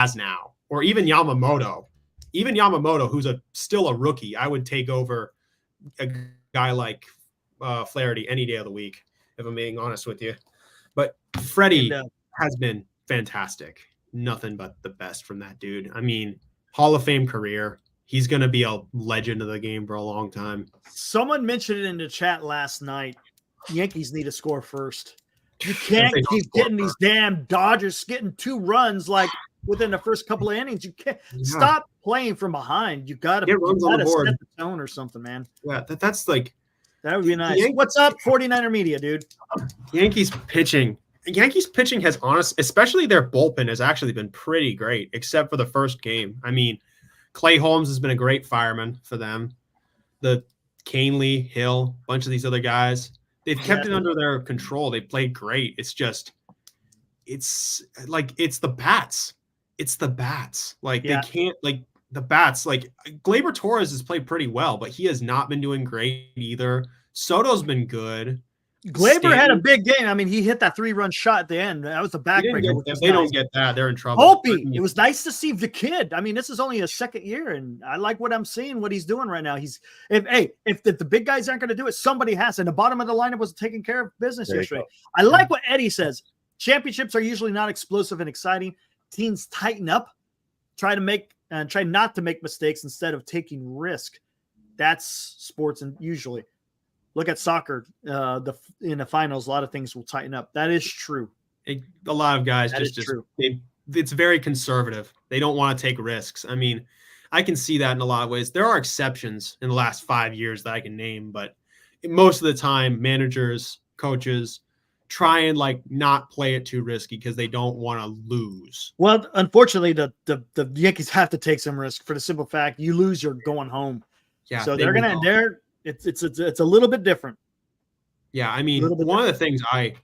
has now, or even Yamamoto. Even Yamamoto, who's still a rookie, I would take over a guy like Flaherty any day of the week, if I'm being honest with you. But Freddie has been fantastic. Nothing but the best from that dude. I mean, Hall of Fame career. He's going to be a legend of the game for a long time. Someone mentioned it in the chat last night. Yankees need to score first. You can't keep getting these damn Dodgers getting 2 runs like within the first couple of innings. You can't stop playing from behind. You got to set the tone or something, man. Yeah, that's like that would be nice. What's up, 49er Media, dude? Yankees pitching has especially their bullpen has actually been pretty great, except for the first game. I mean, Clay Holmes has been a great fireman for them. The Canely, Hill, a bunch of these other guys, they've kept it under their control. They played great. It's the bats. It's the bats. Like they can't the bats. Like Gleyber Torres has played pretty well, but he has not been doing great either. Soto's been good. Gleyber had a big game. I mean, he hit that 3-run shot at the end. That was the backbreaker. They don't get that. They're in trouble. Holtby, it was nice to see the kid. I mean, this is only his second year, and I like what I'm seeing, what he's doing right now. If the big guys aren't going to do it, somebody has. And the bottom of the lineup was taking care of business yesterday. I like what Eddie says. Championships are usually not explosive and exciting. Teams tighten up, try not to make mistakes instead of taking risk. That's sports, and usually. Look at soccer. In the finals, a lot of things will tighten up. That is true. A lot of guys it's very conservative. They don't want to take risks. I mean, I can see that in a lot of ways. There are exceptions in the last 5 years that I can name, but most of the time, managers, coaches try and not play it too risky because they don't want to lose. Well, unfortunately, the Yankees have to take some risk for the simple fact you lose, you're going home. Yeah, so it's a little bit different. Yeah, I mean, one of the things I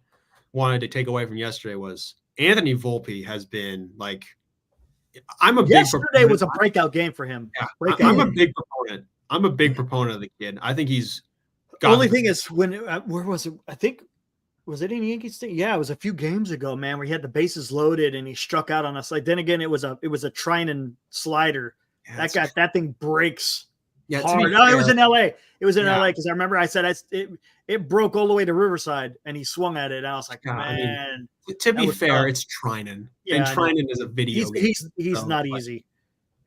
wanted to take away from yesterday was Anthony Volpe has been yesterday was a breakout game for him. Yeah, I'm a big proponent. I'm a big proponent of the kid. I think he's the only thing is where was it? I think was it in Yankees thing? Yeah, it was a few games ago, man, where he had the bases loaded and he struck out on us. Then again, it was a Trinan slider. Yeah, that thing breaks. Yeah, hard. No, it was in LA. It was in LA because I remember I said it broke all the way to Riverside and he swung at it. And I was like, man. I mean, to be fair, tough. It's Trinan. Yeah, and Trinan is a video game. He's not easy.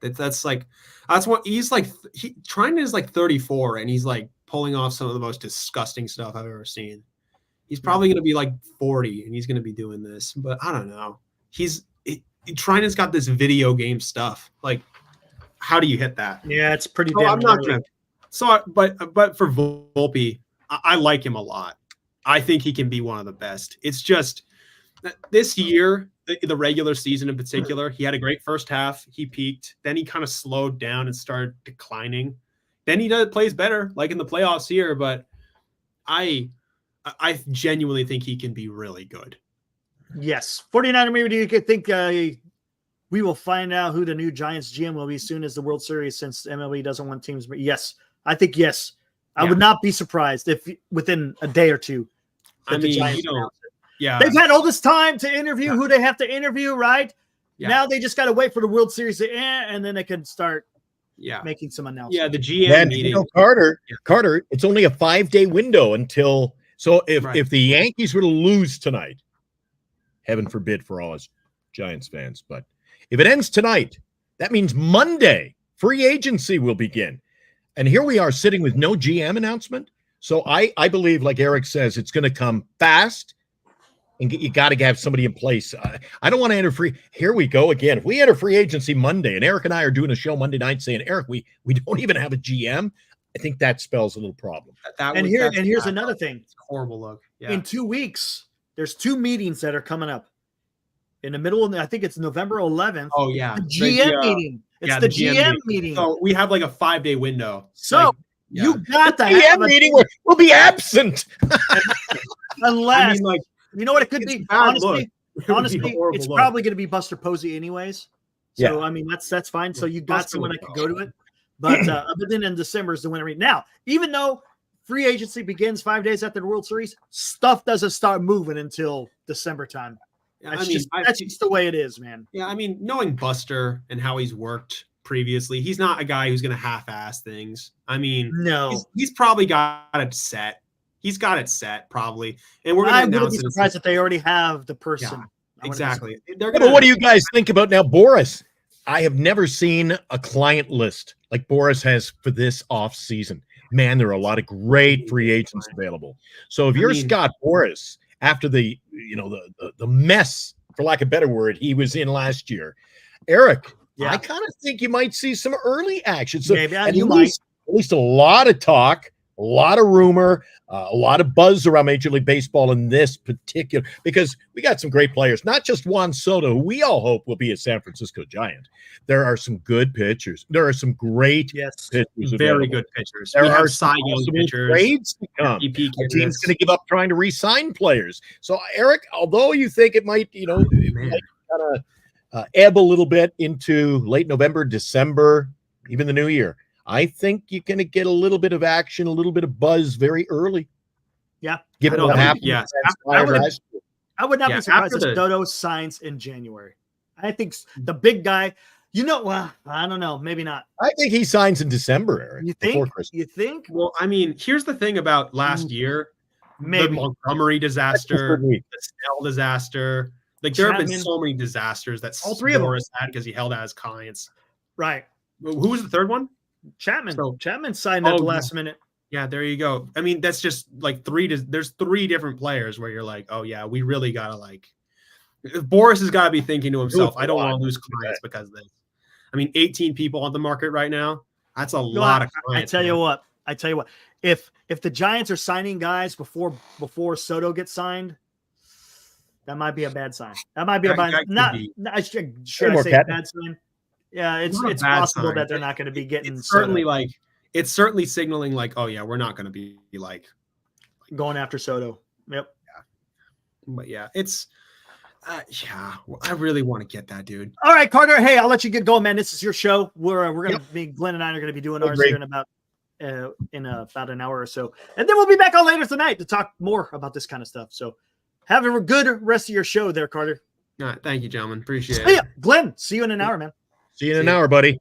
That's what he's Trinan is 34 and he's pulling off some of the most disgusting stuff I've ever seen. He's probably going to be 40 and he's going to be doing this, but I don't know. Trinan's got this video game stuff. How do you hit that? Yeah, it's pretty. I'm not gonna. So, but for Volpe, I like him a lot. I think he can be one of the best. It's just this year, the regular season in particular, he had a great first half. He peaked, then he kind of slowed down and started declining. Then he plays better, like in the playoffs here. But I genuinely think he can be really good. Yes, 49er. Maybe do you think? We will find out who the new Giants GM will be soon as the World Series, since MLB doesn't want teams. But yes, I think yes. I would not be surprised if within a day or two. The Giants they've had all this time to interview who they have to interview, right? Yeah. Now they just got to wait for the World Series to end, and then they can start making some announcements. Yeah, the GM meeting. Carter, it's only a 5-day window until. So if the Yankees were to lose tonight, heaven forbid for all us Giants fans, but if it ends tonight, that means Monday free agency will begin. And here we are sitting with no GM announcement. So I believe, like Eric says, it's going to come fast and you got to have somebody in place. I don't want to enter free. Here we go again. If we enter free agency Monday and Eric and I are doing a show Monday night saying, Eric, we don't even have a GM. I think that spells a little problem. Here's another thing. It's a horrible look. Yeah. In 2 weeks, there's 2 meetings that are coming up. In the middle of, I think it's November 11th. Oh, yeah. The GM meeting. It's the GM meeting. So we have a 5-day window. So you got the GM meeting will be absent. Unless, you know what it could be? Honestly, it's probably going to be Buster Posey anyways. So, I mean, that's fine. So you got someone that could go to it. But then in December is the winter meeting. Now, even though free agency begins 5 days after the World Series, stuff doesn't start moving until December time. That's just the way it is, man. Yeah, I mean, knowing Buster and how he's worked previously, he's not a guy who's going to half-ass things. I mean, no, he's probably got it set. He's got it set probably, and we're going to I'm announce be surprised that they already have the person. Yeah, exactly. But what do you guys think about now, Boris? I have never seen a client list like Boris has for this off season. Man, there are a lot of great free agents available. So if you're Scott Boris, after the mess, for lack of a better word, he was in last year, Eric, I kind of think you might see some early action. So maybe at least a lot of talk, a lot of rumor, a lot of buzz around Major League Baseball in this particular, because we got some great players, not just Juan Soto, who we all hope will be a San Francisco Giant. There are some good pitchers. There are some great pitchers. Very good pitchers. There are Cy Young pitchers. Trades to come. The team's going to give up trying to re-sign players. So, Eric, although you think it might, kind of ebb a little bit into late November, December, even the new year, I think you're going to get a little bit of action, a little bit of buzz very early. Yeah. Given what happened. Yes. I would not be surprised if Soto signs in January. I think the big guy, well, I don't know. Maybe not. I think he signs in December, Eric. You think? You think? Well, I mean, here's the thing about last year. Maybe. The Montgomery disaster, the Snell disaster. Like, there have been so many disasters that all three of them had because he held out his clients. Right. Who was the third one? Chapman. Chapman signed at the last minute. Yeah, there you go. I mean, that's just like there's three different players where you're like, oh yeah, we really gotta Boris has got to be thinking to himself, I don't want to lose clients because of this. I mean, 18 people on the market right now. That's a lot of clients. I tell you what. If the Giants are signing guys before Soto gets signed, that might be a bad sign. That might be a bad. Should I say bad sign? Yeah, it's possible that they're not going to be getting. It's certainly signaling like, oh yeah, we're not going to be going after Soto. Yep. Yeah. But yeah, it's I really want to get that dude. All right, Carter. Hey, I'll let you get going, man. This is your show. We're gonna be Glenn and I are gonna be doing ours here in about an hour or so, and then we'll be back on later tonight to talk more about this kind of stuff. So have a good rest of your show there, Carter. All right, thank you, gentlemen. Appreciate it. Yeah, Glenn. See you in an hour, man. See you in an hour, buddy.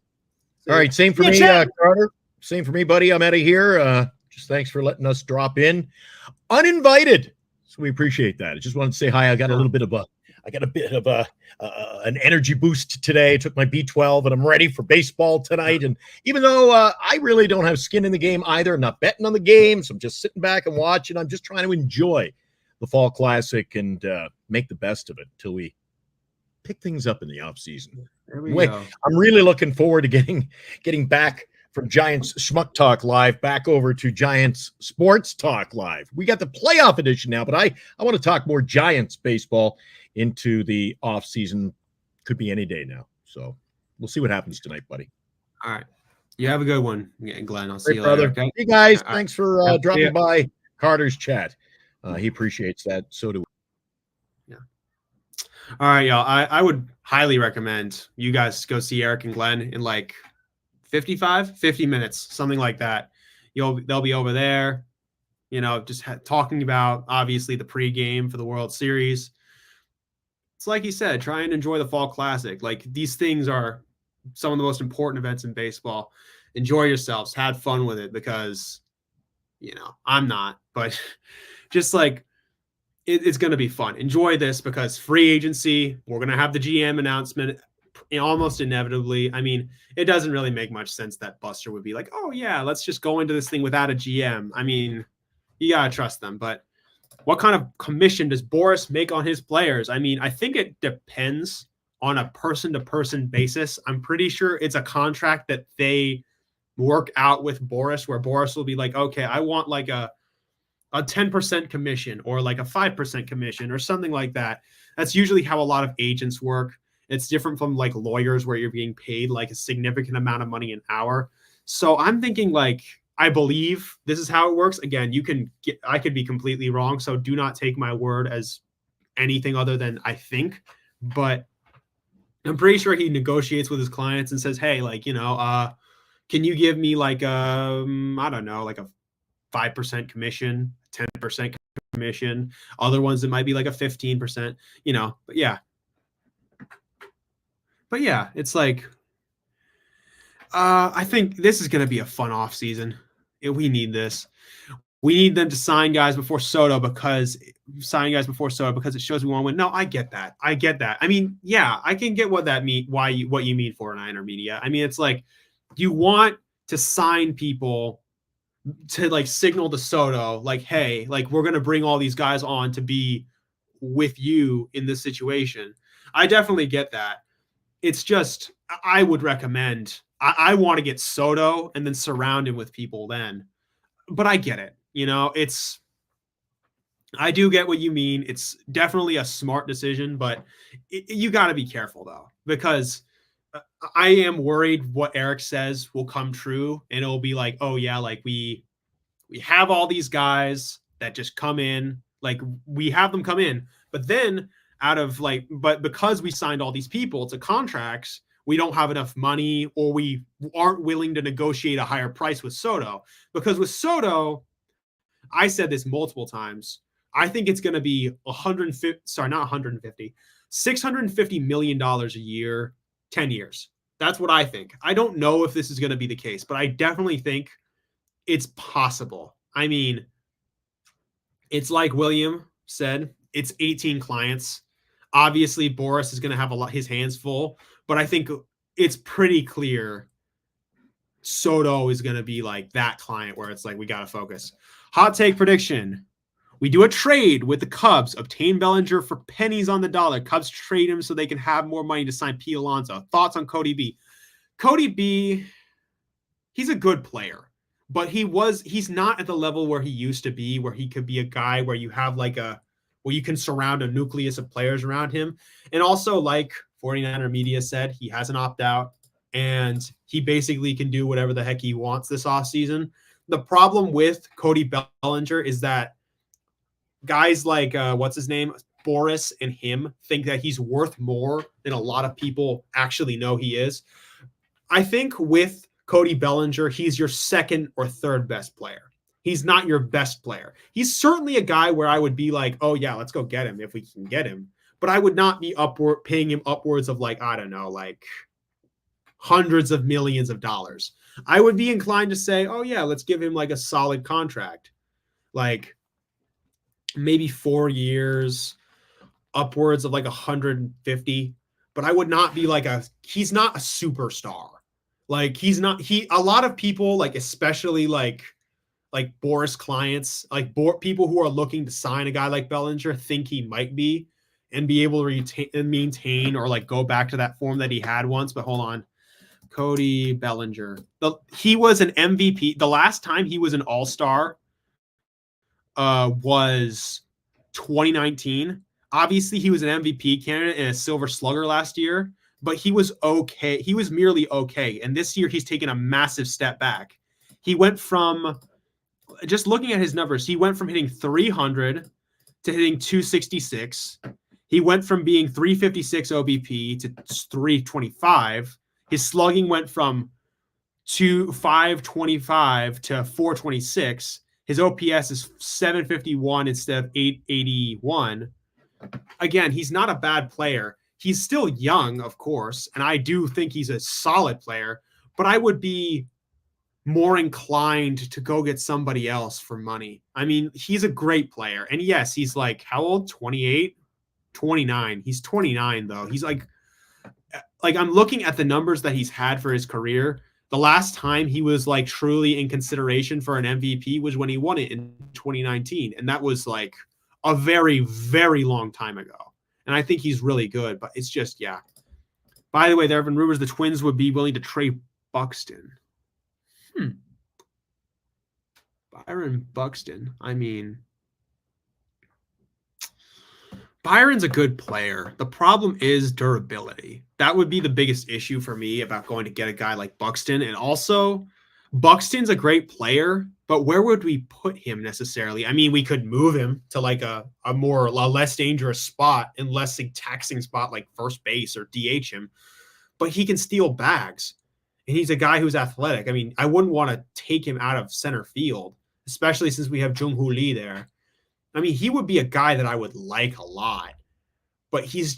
All right, same for me, Carter. Same for me, buddy. I'm out of here. Just thanks for letting us drop in uninvited. So we appreciate that. I just wanted to say hi. I got a bit of an energy boost today. I took my B12 and I'm ready for baseball tonight. And even though I really don't have skin in the game either, I'm not betting on the game, so I'm just sitting back and watching. I'm just trying to enjoy the Fall Classic and make the best of it until we pick things up in the off season. I'm really looking forward to getting back from Giants Schmuck Talk Live back over to Giants Sports Talk Live. We got the playoff edition now, but I want to talk more Giants baseball into the off season. Could be any day now. So we'll see what happens tonight, buddy. All right. You have a good one, Glenn. I'll see you later. Okay? Hey, guys. Thanks for dropping by Carter's chat. He appreciates that. So do we. All right, y'all. I would highly recommend you guys go see Eric and Glenn in 50 minutes, something like that. They'll be over there, just talking about obviously the pregame for the World Series. It's like he said, try and enjoy the Fall Classic. Like, these things are some of the most important events in baseball. Enjoy yourselves, have fun with it, because I'm not, but just it's going to be fun. Enjoy this, because free agency, we're going to have the GM announcement almost inevitably. I mean, it doesn't really make much sense that Buster would be like, oh yeah, let's just go into this thing without a GM. I mean, you got to trust them. But what kind of commission does Boris make on his players? I mean, I think it depends on a person-to-person basis. I'm pretty sure it's a contract that they work out with Boris, where Boris will be like, okay, I want a 10% commission or a 5% commission or something like that. That's usually how a lot of agents work. It's different from lawyers, where you're being paid a significant amount of money an hour. So I'm thinking I believe this is how it works. Again, I could be completely wrong. So do not take my word as anything other than I think, but I'm pretty sure he negotiates with his clients and says, hey, can you give me I don't know, a 5% commission, 10% commission. Other ones it might be like a 15%, you know. But yeah, it's like I think this is going to be a fun off season. We need this. We need them to sign guys before Soto because it shows we want to win. No, I get that. I mean, yeah, I can get what that mean. What you mean for an Media. I mean, it's like you want to sign people to like signal to Soto, like, hey, like we're gonna bring all these guys on to be with you in this situation. I definitely get that. It's just I would recommend. I want to get Soto and then surround him with people then. But I get it. You know, I do get what you mean. It's definitely a smart decision, but you got to be careful though, because I am worried what Eric says will come true. And it'll be like, oh yeah, like we have all these guys that just come in, like we have them come in, but then but because we signed all these people to contracts, we don't have enough money or we aren't willing to negotiate a higher price with Soto. Because with Soto, I said this multiple times, I think it's going to be $650 million a year, 10 years. That's what I think. I don't know if this is going to be the case, but I definitely think it's possible. I mean, it's like William said, it's 18 clients. Obviously, Boris is going to have his hands full, but I think it's pretty clear Soto is going to be like that client where it's like, we got to focus. Hot take prediction. We do a trade with the Cubs, obtain Bellinger for pennies on the dollar. Cubs trade him so they can have more money to sign Pete Alonso. Thoughts on Cody B? Cody B, he's a good player, but he's not at the level where he used to be, where he could be a guy where you have where you can surround a nucleus of players around him. And also, like 49er Media said, he has an opt-out and he basically can do whatever the heck he wants this offseason. The problem with Cody Bellinger is that guys like, what's his name? Boris and him think that he's worth more than a lot of people actually know he is. I think with Cody Bellinger, he's your second or third best player. He's not your best player. He's certainly a guy where I would be like, oh yeah, let's go get him if we can get him. But I would not be paying him upwards of like, I don't know, like hundreds of millions of dollars. I would be inclined to say, oh yeah, let's give him like a solid contract. Like maybe 4 years, upwards of like 150. But I would not be like he's not a superstar. Like a lot of people, like especially like Boris clients, like people who are looking to sign a guy like Bellinger think he might be and be able to retain and maintain or like go back to that form that he had once. But hold on. Cody Bellinger. He was an MVP. The last time he was an all-star was 2019. Obviously, he was an MVP candidate and a Silver Slugger last year, but he was okay. He was merely okay. And this year, he's taken a massive step back. He went from, just looking at his numbers, he went from hitting 300 to hitting 266. He went from being 356 OBP to 325. His slugging went from 525 to 426. His OPS is 751 instead of 881. Again, he's not a bad player. He's still young, of course, and I do think he's a solid player, but I would be more inclined to go get somebody else for money. I mean, he's a great player. And yes, he's like, how old? 28? 29. He's 29, though. He's like I'm looking at the numbers that he's had for his career. The last time he was like truly in consideration for an MVP was when he won it in 2019. And that was like a very, very long time ago. And I think he's really good, but it's just, yeah. By the way, there have been rumors the Twins would be willing to trade Buxton. Byron Buxton. I mean, Byron's a good player. The problem is durability. That would be the biggest issue for me about going to get a guy like Buxton. And also, Buxton's a great player, but where would we put him necessarily? I mean, we could move him to like a less dangerous spot and less taxing spot like first base or DH him, but he can steal bags. And he's a guy who's athletic. I mean, I wouldn't want to take him out of center field, especially since we have Jung-Hoo Lee there. I mean, he would be a guy that I would like a lot, but he's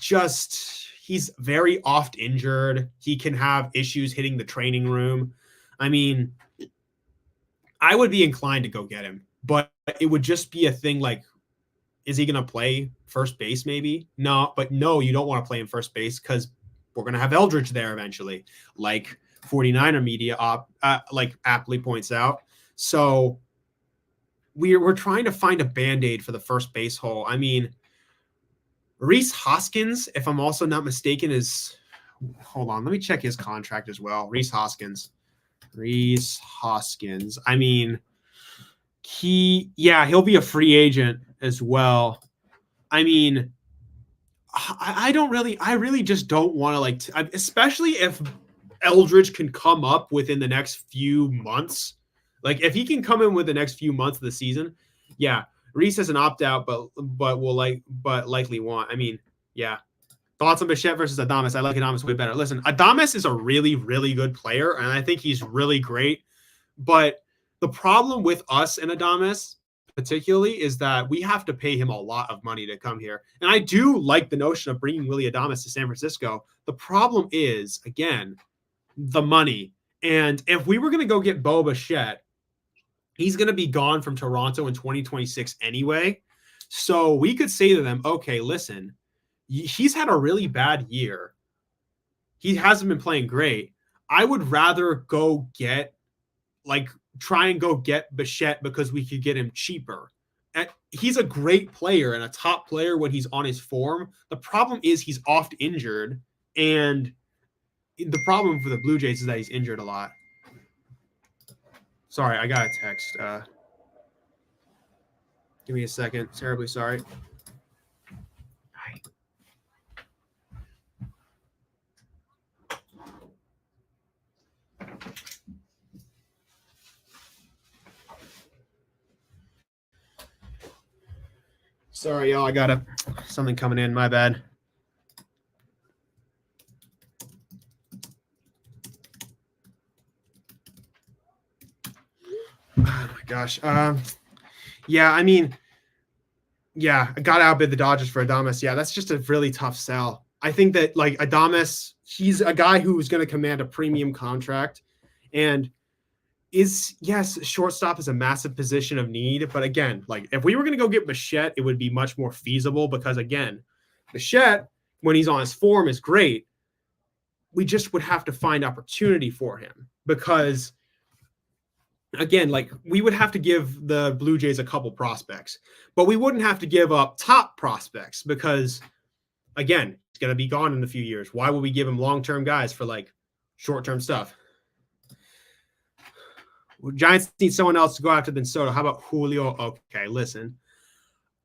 very oft injured. He can have issues hitting the training room. I mean, I would be inclined to go get him, but it would just be a thing like, is he going to play first base maybe? No, but no, you don't want to play him first base because we're going to have Eldridge there eventually, like 49er media like aptly points out. So we're trying to find a Band-Aid for the first base hole. I mean, Rhys Hoskins, if I'm also not mistaken, hold on, let me check his contract as well. Rhys Hoskins. I mean, he'll be a free agent as well. I mean, I really just don't want to especially if Eldridge can come up within the next few months. Like if he can come in with the next few months of the season, yeah, Rhys has an opt out, but likely want. I mean, yeah. Thoughts on Bichette versus Adames? I like Adames way better. Listen, Adames is a really, really good player, and I think he's really great. But the problem with us and Adames particularly is that we have to pay him a lot of money to come here. And I do like the notion of bringing Willy Adames to San Francisco. The problem is, again, the money. And if we were going to go get Bo Bichette, he's going to be gone from Toronto in 2026 anyway. So we could say to them, okay, listen, he's had a really bad year. He hasn't been playing great. I would rather go try and go get Bichette because we could get him cheaper. And he's a great player and a top player when he's on his form. The problem is he's oft injured, and the problem for the Blue Jays is that he's injured a lot. Sorry, I got a text. Give me a second. Terribly sorry. Sorry, y'all. I got something coming in. My bad. Oh my gosh. Yeah, I mean, yeah, I got to outbid the Dodgers for Adames. Yeah, that's just a really tough sell. I think that like Adames, he's a guy who's going to command a premium contract, and shortstop is a massive position of need. But again, like if we were going to go get Bichette, it would be much more feasible because again, Bichette, when he's on his form, is great. We just would have to find opportunity for him because again, like we would have to give the Blue Jays a couple prospects, but we wouldn't have to give up top prospects because again, he's going to be gone in a few years. Why would we give him long-term guys for like short-term stuff? Giants need someone else to go after than Soto. How about Julio? Okay, listen.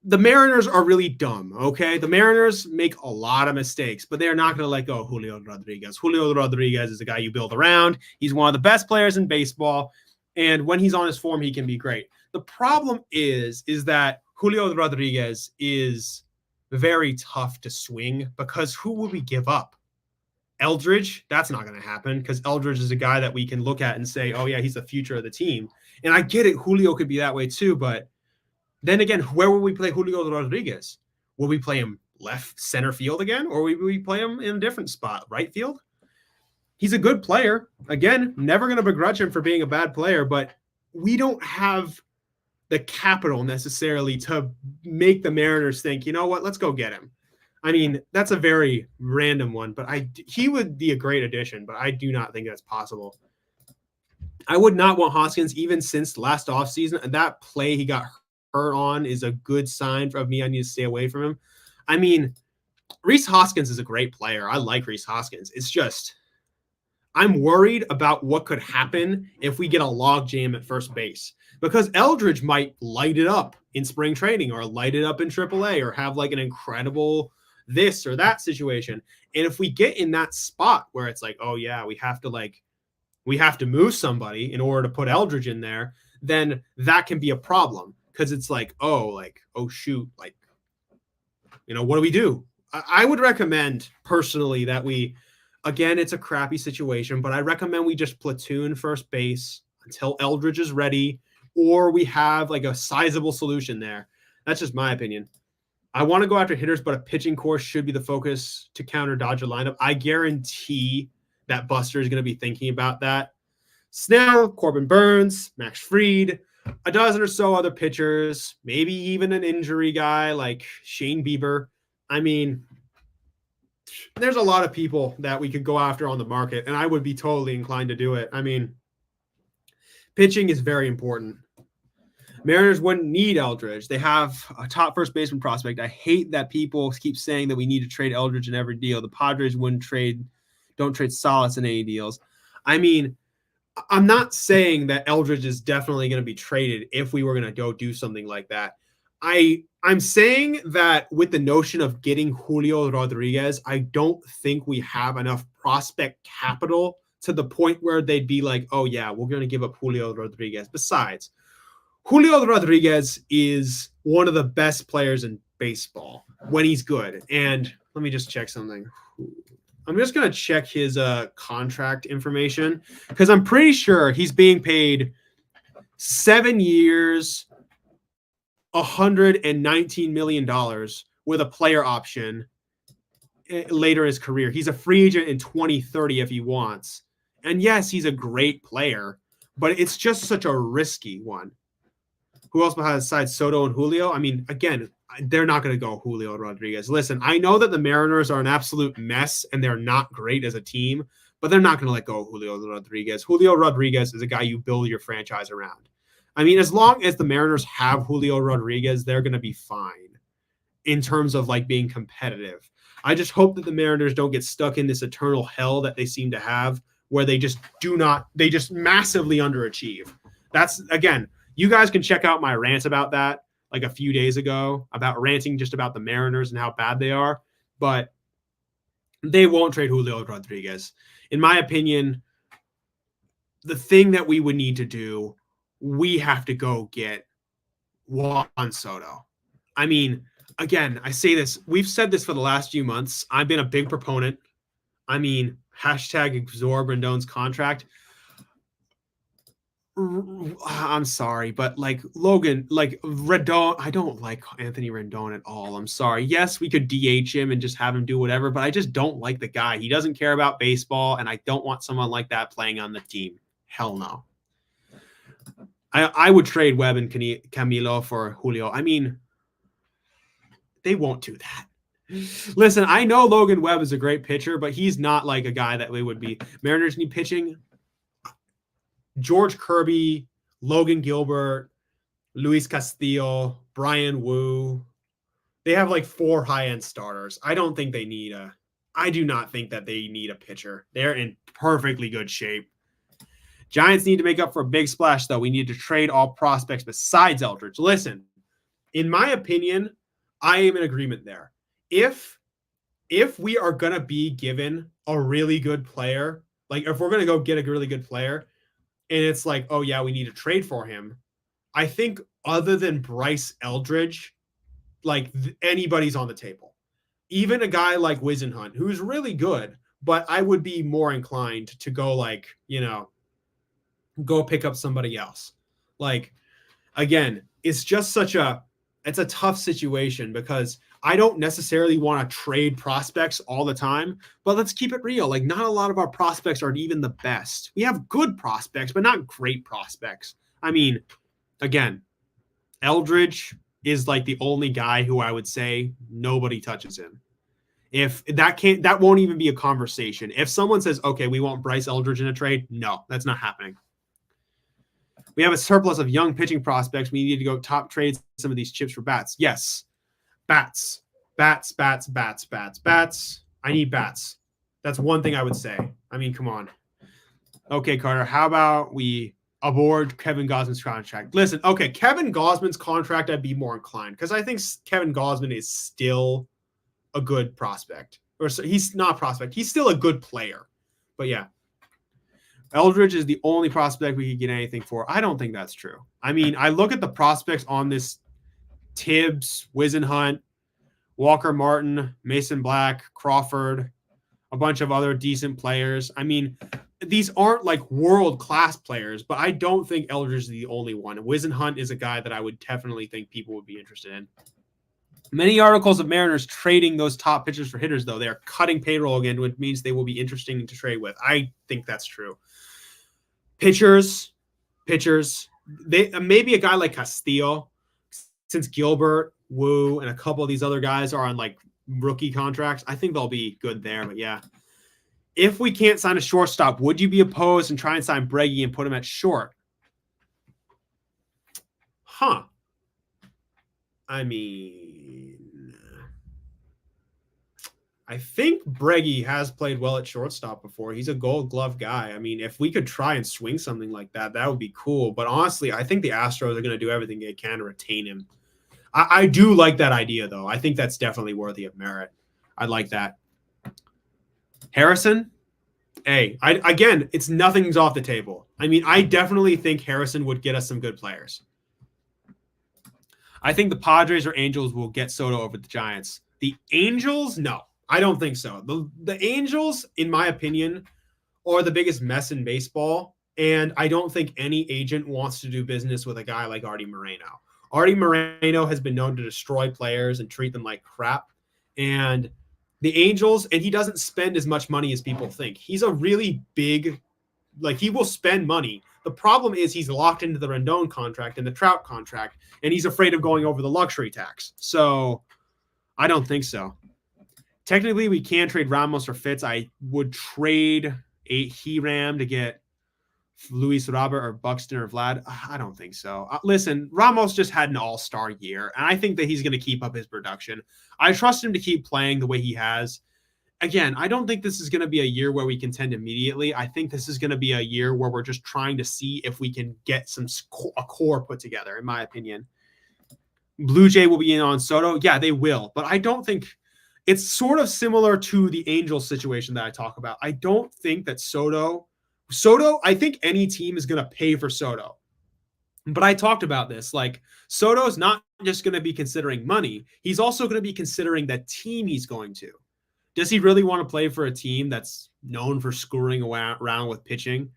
The Mariners are really dumb, okay? The Mariners make a lot of mistakes, but they're not going to let go of Julio Rodriguez. Julio Rodriguez is a guy you build around. He's one of the best players in baseball, and when he's on his form, he can be great. The problem is that Julio Rodriguez is very tough to swing because who will we give up? Eldridge, that's not going to happen because Eldridge is a guy that we can look at and say, oh, yeah, he's the future of the team. And I get it. Julio could be that way too. But then again, where will we play Julio Rodriguez? Will we play him left center field again? Or will we play him in a different spot, right field? He's a good player. Again, never going to begrudge him for being a bad player, but we don't have the capital necessarily to make the Mariners think, you know what, let's go get him. I mean, that's a very random one, but he would be a great addition, but I do not think that's possible. I would not want Hoskins even since last offseason, and that play he got hurt on is a good sign of me. I need to stay away from him. I mean, Rhys Hoskins is a great player. I like Rhys Hoskins. It's just I'm worried about what could happen if we get a log jam at first base because Eldridge might light it up in spring training or light it up in AAA or have like an incredible this or that situation. And if we get in that spot where it's like, oh yeah, we have to move somebody in order to put Eldridge in there, then that can be a problem because it's like, oh shoot, like, you know, what do we do? I would recommend personally that again, it's a crappy situation, but I recommend we just platoon first base until Eldridge is ready, or we have like a sizable solution there. That's just my opinion. I want to go after hitters, but a pitching core should be the focus to counter Dodger lineup. I guarantee that Buster is going to be thinking about that. Snell, Corbin Burns, Max Fried, a dozen or so other pitchers, maybe even an injury guy like Shane Bieber. I mean, there's a lot of people that we could go after on the market, and I would be totally inclined to do it. I mean, pitching is very important. Mariners wouldn't need Eldridge. They have a top first baseman prospect. I hate that people keep saying that we need to trade Eldridge in every deal. The Padres don't trade Salas in any deals. I mean, I'm not saying that Eldridge is definitely going to be traded if we were going to go do something like that. I'm saying that with the notion of getting Julio Rodriguez, I don't think we have enough prospect capital to the point where they'd be like, oh yeah, we're going to give up Julio Rodriguez. Besides, Julio Rodriguez is one of the best players in baseball when he's good. And let me just check something. I'm just going to check his contract information because I'm pretty sure he's being paid 7 years, $119 million with a player option later in his career. He's a free agent in 2030 if he wants. And yes, he's a great player, but it's just such a risky one. Who else besides Soto and Julio? I mean, again, they're not going to go Julio Rodriguez. Listen, I know that the Mariners are an absolute mess and they're not great as a team, but they're not going to let go of Julio Rodriguez. Julio Rodriguez is a guy you build your franchise around. I mean, as long as the Mariners have Julio Rodriguez, they're going to be fine in terms of like being competitive. I just hope that the Mariners don't get stuck in this eternal hell that they seem to have where they just massively underachieve. That's, again, you guys can check out my rants about that like a few days ago about ranting just about the Mariners and how bad they are, but they won't trade Julio Rodriguez. In my opinion, the thing that we would need to do, we have to go get Juan Soto. I mean, again, I say this, we've said this for the last few months. I've been a big proponent. I mean, hashtag absorb Rendon's contract. I'm sorry, but like Logan, like Rendon, I don't like Anthony Rendon at all. I'm sorry. Yes, we could DH him and just have him do whatever, but I just don't like the guy. He doesn't care about baseball, and I don't want someone like that playing on the team. Hell no. I would trade Webb and Camilo for Julio. I mean, they won't do that. Listen, I know Logan Webb is a great pitcher, but he's not like a guy that we would be. Mariners need pitching. George Kirby, Logan Gilbert, Luis Castillo, Brian Wu. They have like 4 high-end starters. I do not think that they need a pitcher. They're in perfectly good shape. Giants need to make up for a big splash, though. We need to trade all prospects besides Eldridge. Listen, in my opinion, I am in agreement there. If we are going to be given a really good player, like if we're going to go get a really good player, and it's like, oh, yeah, we need to trade for him, I think other than Bryce Eldridge, like anybody's on the table. Even a guy like Wisenhunt, who's really good, but I would be more inclined to go like, go pick up somebody else. Like, again, it's just it's a tough situation because I don't necessarily want to trade prospects all the time, but let's keep it real. Like, not a lot of our prospects are even the best. We have good prospects, but not great prospects. I mean, again, Eldridge is like the only guy who I would say nobody touches him. If that won't even be a conversation. If someone says, okay, we want Bryce Eldridge in a trade, no, that's not happening. We have a surplus of young pitching prospects. We need to go top trade some of these chips for bats. Yes. Bats. I need bats. That's one thing I would say. I mean, come on. Okay, Carter, how about we aboard Kevin Gausman's contract? Listen, okay, Kevin Gausman's contract, I'd be more inclined because I think Kevin Gausman is still a good prospect. Or he's not a prospect. He's still a good player. But yeah. Eldridge is the only prospect we could get anything for. I don't think that's true. I mean, I look at the prospects on this: Tibbs, Wisenhunt, Walker Martin, Mason Black, Crawford, a bunch of other decent players. I mean, these aren't like world-class players, but I don't think Eldridge is the only one. Wisenhunt is a guy that I would definitely think people would be interested in. Many articles of Mariners trading those top pitchers for hitters, though. They are cutting payroll again, which means they will be interesting to trade with. I think that's true. Pitchers. They maybe a guy like Castillo, since Gilbert, Wu, and a couple of these other guys are on like rookie contracts. I think they'll be good there. But yeah, if we can't sign a shortstop, would you be opposed and try and sign Breggy and put him at short? Huh. I mean, I think Breggy has played well at shortstop before. He's a Gold Glove guy. I mean, if we could try and swing something like that, that would be cool. But honestly, I think the Astros are going to do everything they can to retain him. I do like that idea, though. I think that's definitely worthy of merit. I like that. Harrison? Hey, again, it's nothing's off the table. I mean, I definitely think Harrison would get us some good players. I think the Padres or Angels will get Soto over the Giants. The Angels? No, I don't think so. The Angels, in my opinion, are the biggest mess in baseball, and I don't think any agent wants to do business with a guy like Artie Moreno. Artie Moreno has been known to destroy players and treat them like crap. And the Angels, and he doesn't spend as much money as people think. He's a really big, like he will spend money. The problem is he's locked into the Rendon contract and the Trout contract, and he's afraid of going over the luxury tax. So I don't think so. Technically, we can trade Ramos or Fitz. I would trade a Hiram to get Luis Robert or Buxton or Vlad. I don't think so. Listen, Ramos just had an all-star year, and I think that he's going to keep up his production. I trust him to keep playing the way he has. Again, I don't think this is going to be a year where we contend immediately. I think this is going to be a year where we're just trying to see if we can get a core put together, in my opinion. Blue Jay will be in on Soto. Yeah, they will. But I don't think it's sort of similar to the Angels situation that I talk about. I don't think that Soto, I think any team is going to pay for Soto. But I talked about this. Like, Soto's not just going to be considering money. He's also going to be considering the team he's going to. Does he really want to play for a team that's known for screwing around with pitching?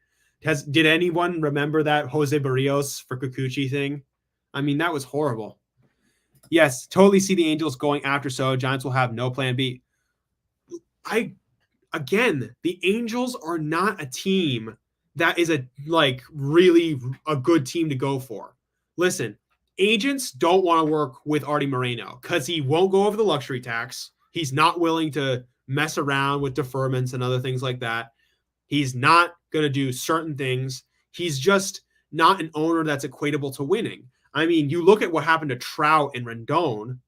Did anyone remember that Jose Barrios for Kikuchi thing? I mean, that was horrible. Yes, totally see the Angels going after Soto. Giants will have no plan B. Again, the Angels are not a team that is really a good team to go for. Listen, agents don't want to work with Artie Moreno because he won't go over the luxury tax. He's not willing to mess around with deferments and other things like that. He's not going to do certain things. He's just not an owner that's equatable to winning. I mean, you look at what happened to Trout and Rendon.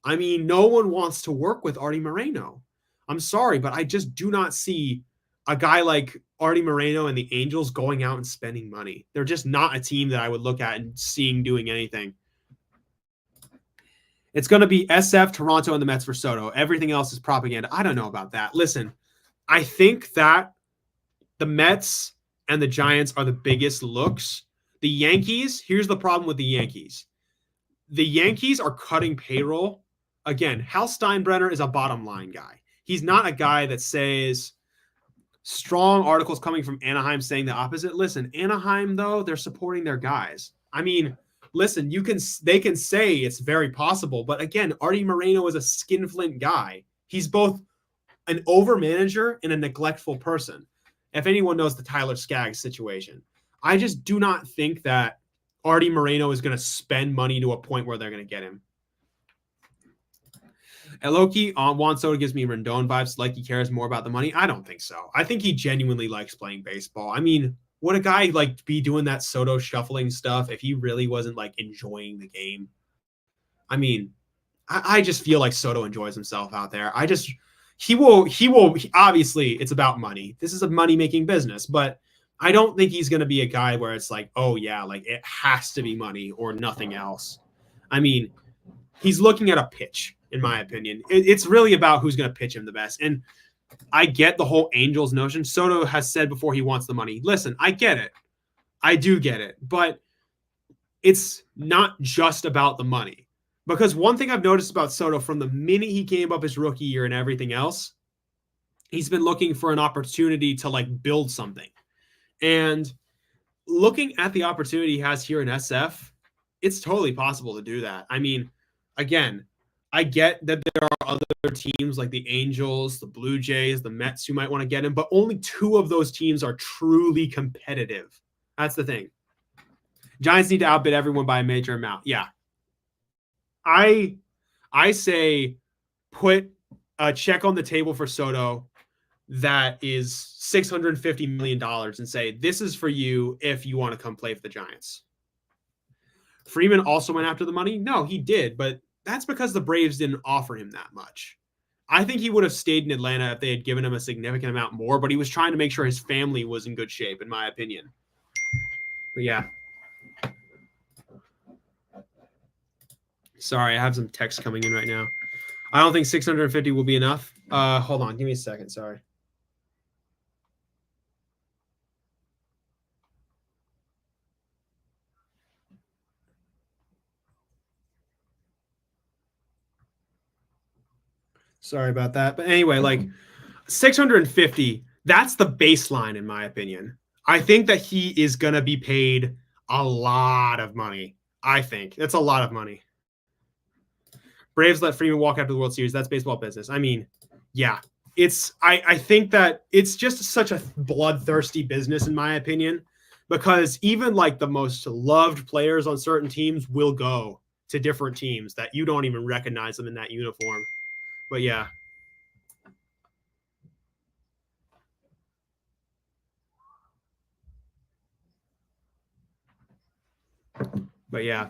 I mean, no one wants to work with Artie Moreno. I'm sorry, but I just do not see a guy like Artie Moreno and the Angels going out and spending money. They're just not a team that I would look at and seeing doing anything. It's going to be SF, Toronto, and the Mets for Soto. Everything else is propaganda. I don't know about that. Listen, I think that the Mets and the Giants are the biggest looks. The Yankees, here's the problem with the Yankees. The Yankees are cutting payroll. Again, Hal Steinbrenner is a bottom line guy. He's not a guy that says strong articles coming from Anaheim saying the opposite. Listen, Anaheim, though, they're supporting their guys. I mean, listen, they can say it's very possible, but again, Artie Moreno is a skinflint guy. He's both an over manager and a neglectful person. If anyone knows the Tyler Skaggs situation, I just do not think that Artie Moreno is going to spend money to a point where they're going to get him. Eloki on Juan Soto gives me Rendon vibes, like he cares more about the money. I don't think so. I think he genuinely likes playing baseball. I mean, would a guy be doing that Soto shuffling stuff if he really wasn't enjoying the game? I mean, I just feel like Soto enjoys himself out there. He will obviously it's about money. This is a money-making business, but I don't think he's going to be a guy where it's oh yeah, it has to be money or nothing else. I mean, he's looking at a pitch, in my opinion. It's really about who's going to pitch him the best. And I get the whole Angels notion. Soto has said before he wants the money. Listen, I get it. I do get it. But it's not just about the money. Because one thing I've noticed about Soto from the minute he came up his rookie year and everything else, he's been looking for an opportunity to build something. And looking at the opportunity he has here in SF, it's totally possible to do that. I mean, again, I get that there are other teams like the Angels, the Blue Jays, the Mets who might want to get him, but only 2 of those teams are truly competitive. That's the thing. Giants need to outbid everyone by a major amount. Yeah. I say put a check on the table for Soto that is $650 million and say, this is for you if you want to come play for the Giants. Freeman also went after the money. No, he did, but that's because the Braves didn't offer him that much. I think he would have stayed in Atlanta if they had given him a significant amount more, but he was trying to make sure his family was in good shape, in my opinion. But yeah. Sorry, I have some text coming in right now. I don't think 650 will be enough. Hold on, give me a second. Sorry. Sorry about that. But anyway, like 650, that's the baseline, in my opinion. I think that he is going to be paid a lot of money. I think that's a lot of money. Braves let Freeman walk after the World Series. That's baseball business. I mean, yeah, I think that it's just such a bloodthirsty business, in my opinion, because even like the most loved players on certain teams will go to different teams that you don't even recognize them in that uniform. But yeah. But yeah.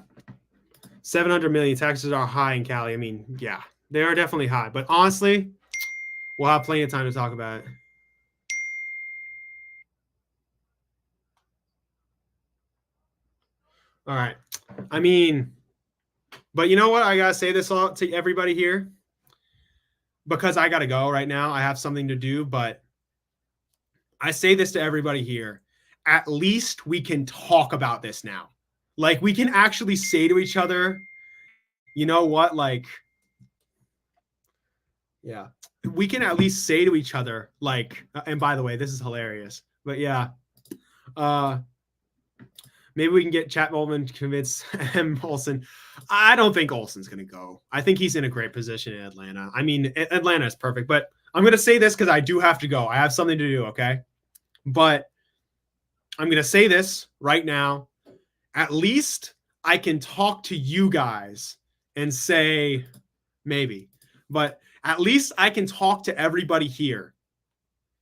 700 million taxes are high in Cali. I mean, yeah, they are definitely high. But honestly, we'll have plenty of time to talk about it. All right. I mean, but you know what? I got to say this all to everybody here because I got to go right now. I have something to do, but I say this to everybody here. At least we can talk about this now. Like, we can actually say to each other, you know what? Like, yeah, we can at least say to each other, like, and by the way, this is hilarious, but yeah, maybe we can get Chad Bowman to convince M. Olson. I don't think Olson's going to go. I think he's in a great position in Atlanta. I mean, Atlanta is perfect, but I'm going to say this because I do have to go. I have something to do, okay? But I'm going to say this right now. At least I can talk to you guys and say maybe, but at least I can talk to everybody here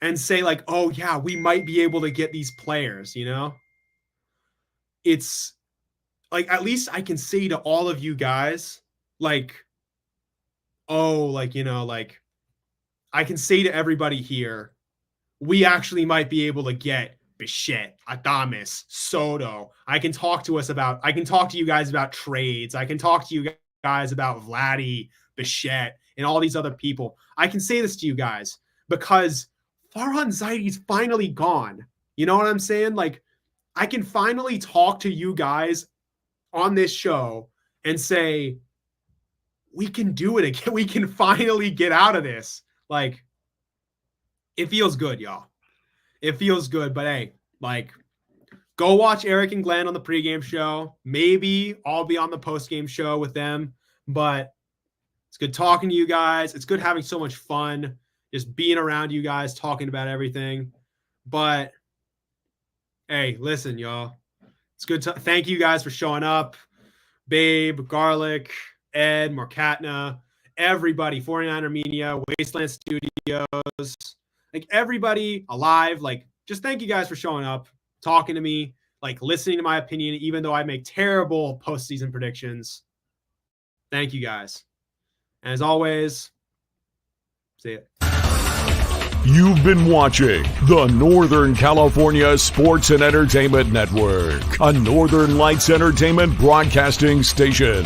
and say like, oh yeah, we might be able to get these players, you know? It's like, at least I can say to all of you guys, like, oh, like, you know, like I can say to everybody here, we actually might be able to get Bichette, Adames, Soto. I can talk to you guys about trades. I can talk to you guys about Vladdy, Bichette, and all these other people. I can say this to you guys because Farhan Zaidi's finally gone. You know what I'm saying? Like, I can finally talk to you guys on this show and say, we can do it again. We can finally get out of this. Like, it feels good, y'all. It feels good, but hey, like, go watch Eric and Glenn on the pregame show. Maybe I'll be on the postgame show with them, but it's good talking to you guys. It's good having so much fun, just being around you guys, talking about everything. But hey, listen, y'all. It's good to thank you guys for showing up. Babe, Garlic, Ed, Markatna, everybody, 49er Media, Wasteland Studios, like everybody alive. Like, just thank you guys for showing up, talking to me, like listening to my opinion, even though I make terrible postseason predictions. Thank you guys. And as always, see ya. You've been watching the Northern California Sports and Entertainment Network, a Northern Lights Entertainment broadcasting station.